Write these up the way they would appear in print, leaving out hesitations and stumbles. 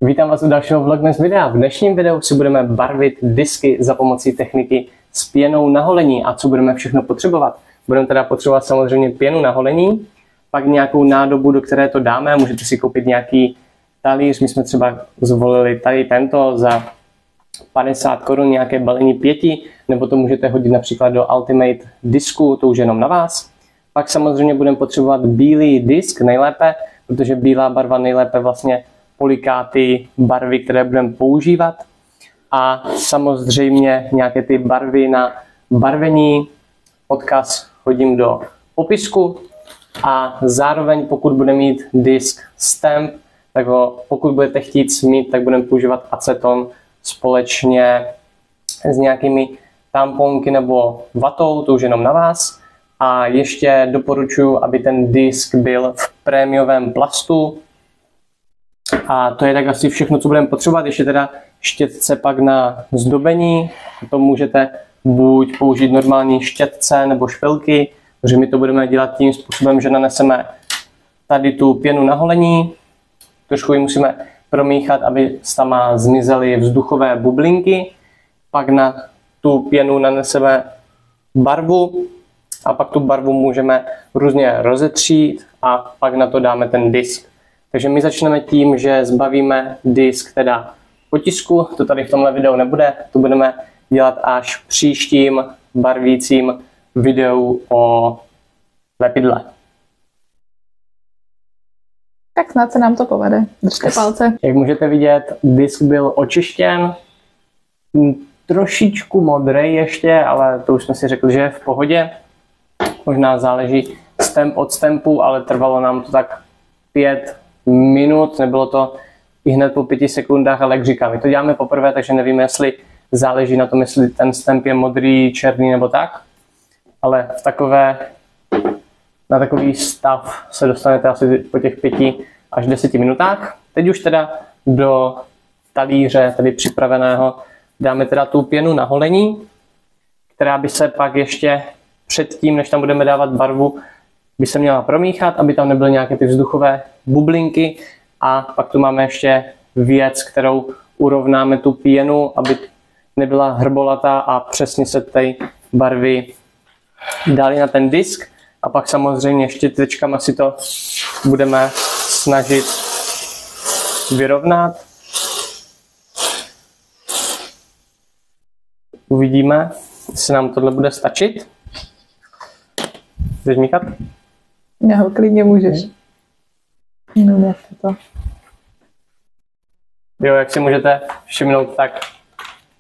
Vítám vás u dalšího Vlogmas videa. V dnešním videu si budeme barvit disky za pomocí techniky s pěnou na holení. A co budeme všechno potřebovat? Budeme teda potřebovat samozřejmě pěnu na holení, pak nějakou nádobu, do které to dáme. Můžete si koupit nějaký talíř. My jsme třeba zvolili tady tento za 50 Kč, nějaké balení 5, nebo to můžete hodit například do Ultimate disku, to už jenom na vás. Pak samozřejmě budeme potřebovat bílý disk nejlépe, protože bílá barva nejlépe vlastně poliká ty barvy, které budeme používat. A samozřejmě nějaké ty barvy na barvení, odkaz hodím do popisku. A zároveň pokud bude mít disk stamp, tak ho, pokud budete chtít smít, tak budeme používat aceton společně s nějakými tamponky nebo vatou, to už jenom na vás. A ještě doporučuji, aby ten disk byl v prémiovém plastu. A to je tak asi všechno, co budeme potřebovat. Ještě teda štětce pak na zdobení. To můžete buď použít normální štětce nebo špilky, protože my to budeme dělat tím způsobem, že naneseme tady tu pěnu na holení. Trošku ji musíme promíchat, aby tam zmizely vzduchové bublinky. Pak na tu pěnu naneseme barvu a pak tu barvu můžeme různě rozetřít a pak na to dáme ten disk. Takže my začneme tím, že zbavíme disk teda potisku, to tady v tomhle videu nebude, to budeme dělat až v příštím barvícím videu o lepidle. Tak snad se nám to povede. Držte palce. Jak můžete vidět, disk byl očištěn, trošičku modrý ještě, ale to už jsme si řekli, že je v pohodě. Možná záleží stamp od stampu, ale trvalo nám to tak 5 minut, nebylo to i hned po 5 sekundách, ale jak říkám, my to děláme poprvé, takže nevíme, jestli záleží na tom, jestli ten stamp je modrý, černý nebo tak, ale na takový stav se dostanete asi po těch 5 až 10 minutách. Teď už teda do talíře, tedy připraveného, dáme teda tu pěnu na holení, která by se pak ještě předtím, než tam budeme dávat barvu, by se měla promíchat, aby tam nebyly nějaké ty vzduchové bublinky. A pak tu máme ještě věc, kterou urovnáme tu pěnu, aby nebyla hrbolatá a přesně se ty barvy dali na ten disk. A pak samozřejmě štětečkama si to budeme snažit vyrovnat. Uvidíme, jestli nám tohle bude stačit. Chceš míchat? No, klidně můžeš. No, jak to. Jo, jak si můžete všimnout, tak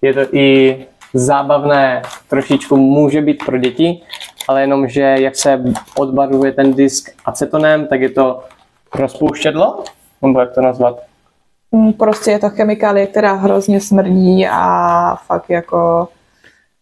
je to i zábavné, trošičku může být pro děti, ale jenom, že jak se odbarvuje ten disk acetonem, tak je to rozpouštědlo, nebo jak to nazvat? Prostě je to chemikálie, která hrozně smrdí a fakt jako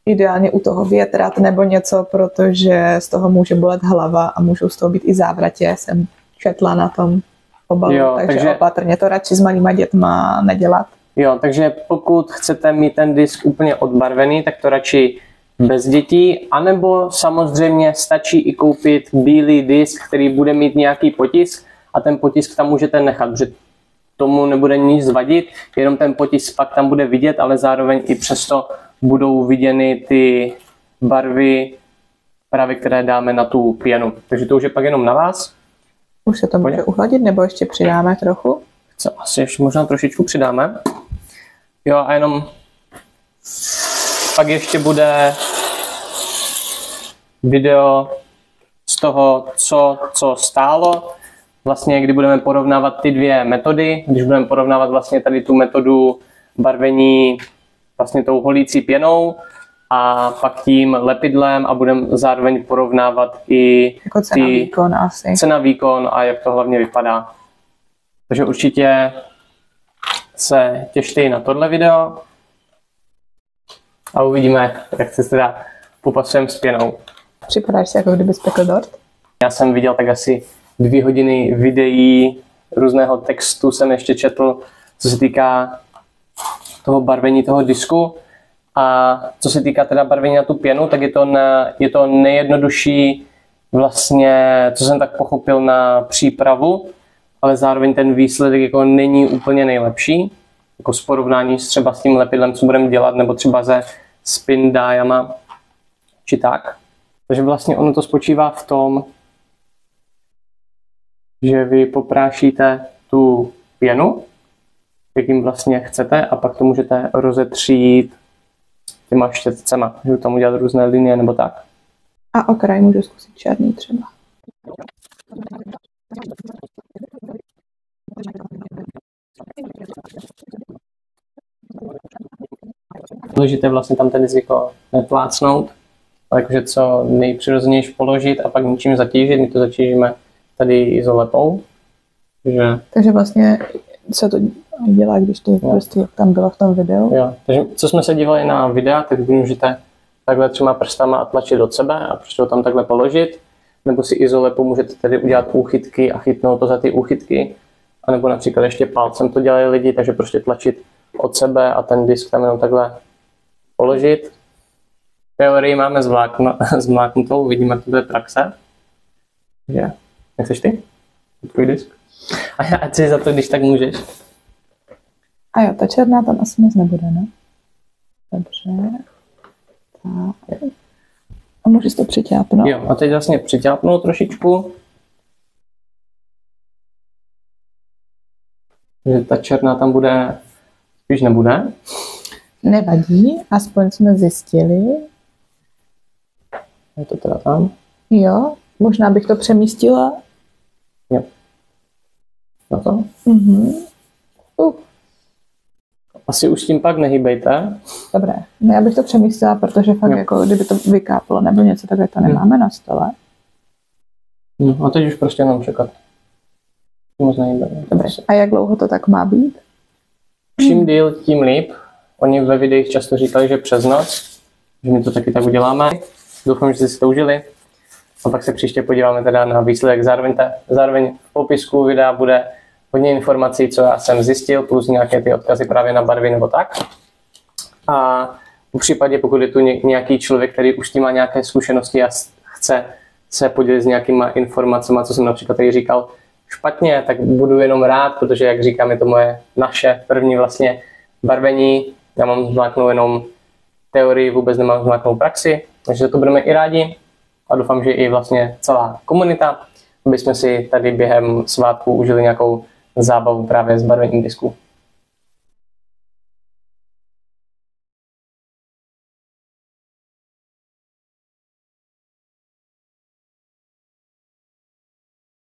ideálně u toho větrat nebo něco, protože z toho může bolet hlava a můžou z toho být i závratě, jsem četla na tom obalu, takže opatrně to radši s malýma dětma nedělat. Jo, takže pokud chcete mít ten disk úplně odbarvený, tak to radši bez dětí, anebo samozřejmě stačí i koupit bílý disk, který bude mít nějaký potisk a ten potisk tam můžete nechat, protože tomu nebude nic vadit, jenom ten potisk pak tam bude vidět, ale zároveň i přesto budou viděny ty barvy, právě které dáme na tu pěnu. Takže to už je pak jenom na vás. Už se to může uhladit, nebo ještě přidáme trochu? Asi ještě možná trošičku přidáme. Jo, a jenom pak ještě bude video z toho, co stálo. Vlastně, kdy budeme porovnávat ty dvě metody, když budeme porovnávat vlastně tady tu metodu barvení vlastně tou holící pěnou a pak tím lepidlem a budeme zároveň porovnávat i jako cena, výkon asi. Cena, výkon a jak to hlavně vypadá. Takže určitě se těšte na tohle video a uvidíme, jak se teda popasujeme s pěnou. Připadáš si, jako kdyby spekl dort? Já jsem viděl tak asi 2 hodiny videí, různého textu jsem ještě četl, co se týká toho barvení toho disku. A co se týká teda barvení na tu pěnu, tak je to nejjednodušší vlastně, co jsem tak pochopil, na přípravu. ale zároveň ten výsledek jako není úplně nejlepší, jako s porovnání třeba s tím lepidlem, co budeme dělat, nebo třeba se spin diama, či tak. Takže vlastně ono to spočívá v tom, že vy poprášíte tu pěnu, jakým vlastně chcete, a pak to můžete rozetřít těma štětcema, že tam udělat různé linie nebo tak. A okraj můžu zkusit černý třeba. Důležité vlastně tam ten disk jako neplácnout, ale jakože co nejpřirozenější položit a pak ničím zatížit. My to zatížíme tady izolepou. Takže vlastně se to dělá, když to prostě jak tam bylo v tom videu. Jo. Takže co jsme se dívali na videa, tak vy můžete takhle 3 prstama a tlačit do sebe a prostě ho tam takhle položit. Nebo si izolepou můžete tedy udělat úchytky a chytnout to za ty úchytky. A nebo například ještě palcem to dělají lidi, takže prostě tlačit od sebe a ten disk tam jenom takhle položit. Teorii máme zmláknutou, uvidíme, jak to bude praxe. Takže, nechceš ty? Tvůj disk? A já ať si za to, když tak můžeš. A jo, ta černá tam asi moc nebude, ne? Dobře. Tak. A můžeš to přiťápnout. Jo, a teď vlastně přiťápnout trošičku. Že ta černá tam bude, spíš nebude. Nevadí, aspoň jsme zjistili. Je to teda tam. Jo, možná bych to přemístila. Jo. Na to? Asi už tím pak nehýbejte. Dobré, no já bych to přemístila, protože fakt jako kdyby to vykáplo nebo něco, takhle to nemáme na stole. A teď už prostě jenom čekat. Moc nehýbejte. Dobré, a jak dlouho to tak má být? Čím díl, tím líp. Oni ve videích často říkali, že přes noc, že my to taky tak uděláme. Doufám, že jste si to užili. A pak se příště podíváme teda na výsledek. Zároveň v popisku videa bude hodně informací, co já jsem zjistil, plus nějaké ty odkazy právě na barvy nebo tak. A v případě, pokud je tu nějaký člověk, který už tím má nějaké zkušenosti a chce se podělit s nějakýma informacemi, co jsem například tady říkal špatně, tak budu jenom rád, protože, jak říkám, je to naše první vlastně barvení. Já mám zmáknout jenom teorii, vůbec nemám zmáknout praxi, takže to budeme i rádi. A doufám, že i vlastně celá komunita, aby jsme si tady během svátku užili nějakou zábavu právě s barvením disku.